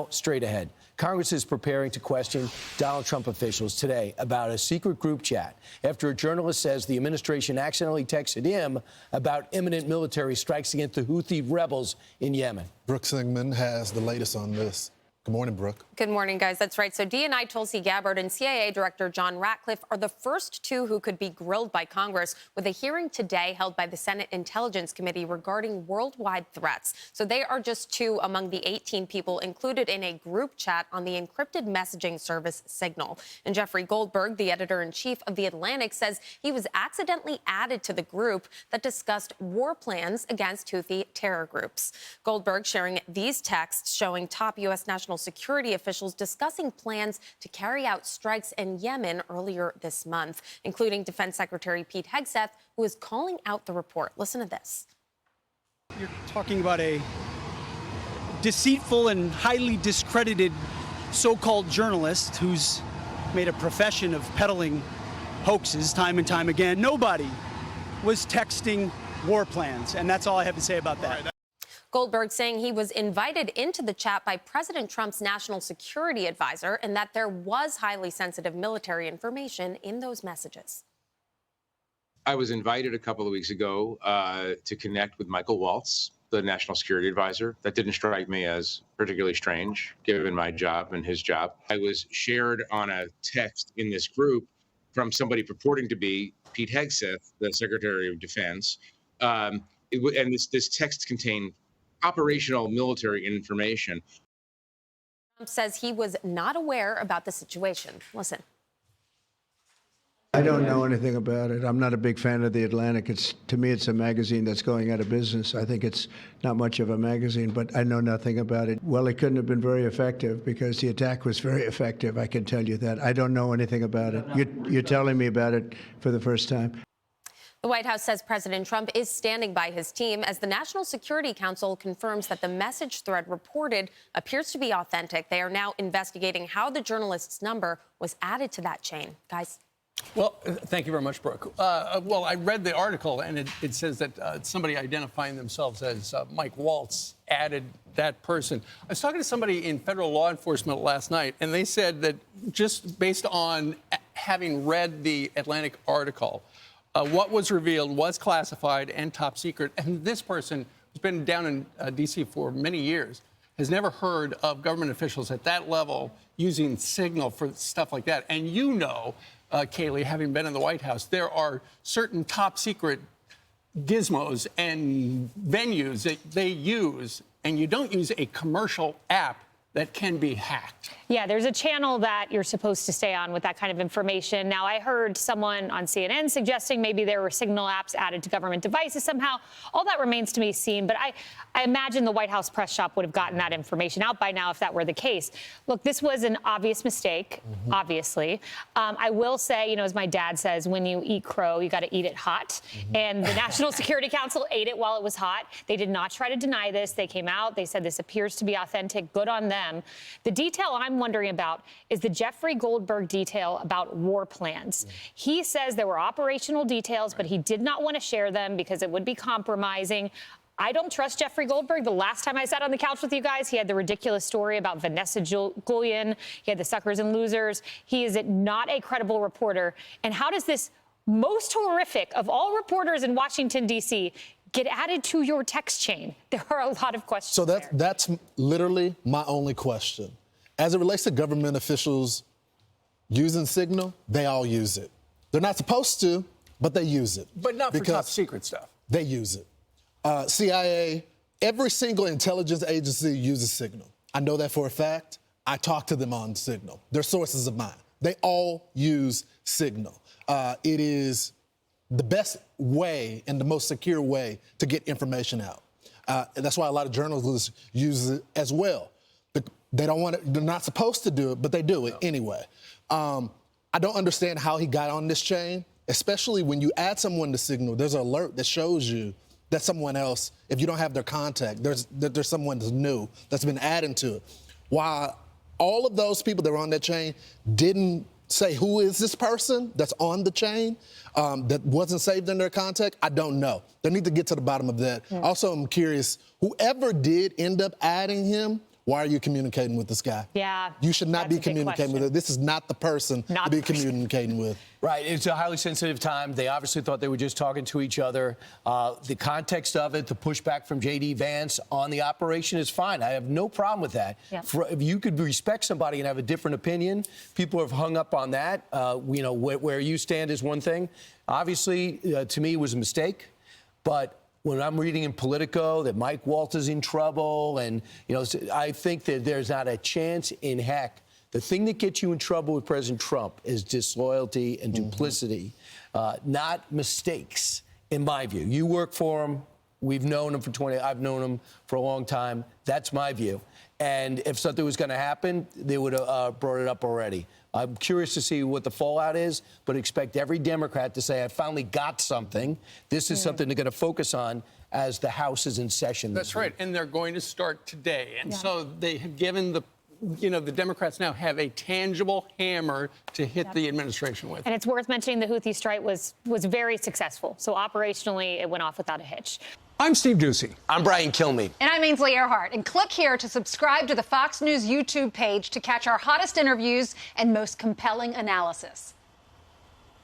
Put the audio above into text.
Straight ahead, Congress is preparing to question Donald Trump officials today about a secret group chat after a journalist says the administration accidentally texted him about imminent military strikes against the Houthi rebels in Yemen. Brooke Singman has the latest on this. Good morning, Brooke. Good morning, guys. That's right. So DNI Tulsi Gabbard and CIA Director John Ratcliffe are the first two who could be grilled by Congress with a hearing today held by the Senate Intelligence Committee regarding worldwide threats. So they are just two among the 18 people included in a group chat on the encrypted messaging service Signal. And Jeffrey Goldberg, the editor-in-chief of The Atlantic, says he was accidentally added to the group that discussed war plans against Houthi terror groups. Goldberg sharing these texts showing top U.S. national security officials discussing plans to carry out strikes in Yemen earlier this month, including Defense Secretary Pete Hegseth, who is calling out the report. Listen to this. You're talking about a deceitful and highly discredited so-called journalist who's made a profession of peddling hoaxes time and time again. Nobody was texting war plans, and that's all I have to say about that. Goldberg saying he was invited into the chat by President Trump's national security advisor and that there was highly sensitive military information in those messages. I was invited a couple of weeks ago to connect with Michael Waltz, the national security advisor. That didn't strike me as particularly strange, given my job and his job. I was shared on a text in this group from somebody purporting to be Pete Hegseth, the Secretary of Defense. And this text contained operational military information. Trump says he was not aware about the situation. Listen. I don't know anything about it. I'm not a big fan of The Atlantic. To me, it's a magazine that's going out of business. I think it's not much of a magazine, but I know nothing about it. Well, it couldn't have been very effective because the attack was very effective. I can tell you that. I don't know anything about it. You're telling me about it for the first time. The White House says President Trump is standing by his team as the National Security Council confirms that the message thread reported appears to be authentic. They are now investigating how the journalist's number was added to that chain. Guys. Well, thank you very much, Brooke. Well, I read the article, and it says that somebody identifying themselves as Mike Waltz added that person. I was talking to somebody in federal law enforcement last night, and they said that just based on having read the Atlantic article, what was revealed was classified and top secret. And this person, who's been down in D.C. for many years, has never heard of government officials at that level using Signal for stuff like that. And you know, Kayleigh, having been in the White House, there are certain top secret gizmos and venues that they use, and you don't use a commercial app that can be hacked. Yeah, there's a channel that you're supposed to stay on with that kind of information. Now, I heard someone on CNN suggesting maybe there were Signal apps added to government devices somehow. All that remains to be seen, but I imagine the White House press shop would have gotten that information out by now if that were the case. Look, this was an obvious mistake, obviously. I will say, you know, as my dad says, when you eat crow, you got to eat it hot. And the National Security Council ate it while it was hot. They did not try to deny this. They came out. They said this appears to be authentic. Good on them. The detail I'm wondering about is the Jeffrey Goldberg detail about war plans. He says there were operational details, but he did not want to share them because it would be compromising. I don't trust Jeffrey Goldberg. The last time I sat on the couch with you guys, he had the ridiculous story about Vanessa Guillen. He had the suckers and losers. He is not a credible reporter. And how does this most horrific of all reporters in Washington, D.C., get added to your text chain? There are a lot of questions. So that's literally my only question. As it relates to government officials using Signal, they all use it. They're not supposed to, but they use it. But not for top secret stuff. They use it. CIA, every single intelligence agency uses Signal. I know that for a fact. I talk to them on Signal. They're sources of mine. They all use Signal. It is the best way and the most secure way to get information out. And that's why a lot of journalists use it as well. They don't want it, they're not supposed to do it, but they do it anyway. I don't understand how he got on this chain, especially when you add someone to Signal, there's an alert that shows you that someone else, if you don't have their contact, there's someone that's new that's been added to it. While all of those people that were on that chain didn't say who is this person that's on the chain that wasn't saved in their contact, I don't know. They need to get to the bottom of that. Also, I'm curious, whoever did end up adding him, why are you communicating with this guy? Yeah. You should not that's be a big communicating with question. it. This is not the person Not to be the person. communicating with. Right. It's a highly sensitive time. They obviously thought they were just talking to each other. The context of it, the pushback from J.D. Vance on the operation is fine. I have no problem with that. Yeah. If you could respect somebody and have a different opinion, people have hung up on that. Where you stand is one thing. Obviously, to me, it was a mistake. But when I'm reading in Politico that Mike Waltz is in trouble, and I think that there's not a chance in heck. The thing that gets you in trouble with President Trump is disloyalty and duplicity, not mistakes, in my view. You work for him. We've known him I've known him for a long time. That's my view. And if something was going to happen, they would have brought it up already. I'm curious to see what the fallout is, but expect every Democrat to say, I finally got something. This is something they're going to focus on as the House is in session. That's right. And they're going to start today. And so they have given the Democrats now have a tangible hammer to hit the administration with. And it's worth mentioning the Houthi strike was very successful. So operationally, it went off without a hitch. I'm Steve Doocy. I'm Brian Kilmeade. And I'm Ainsley Earhart. And click here to subscribe to the Fox News YouTube page to catch our hottest interviews and most compelling analysis.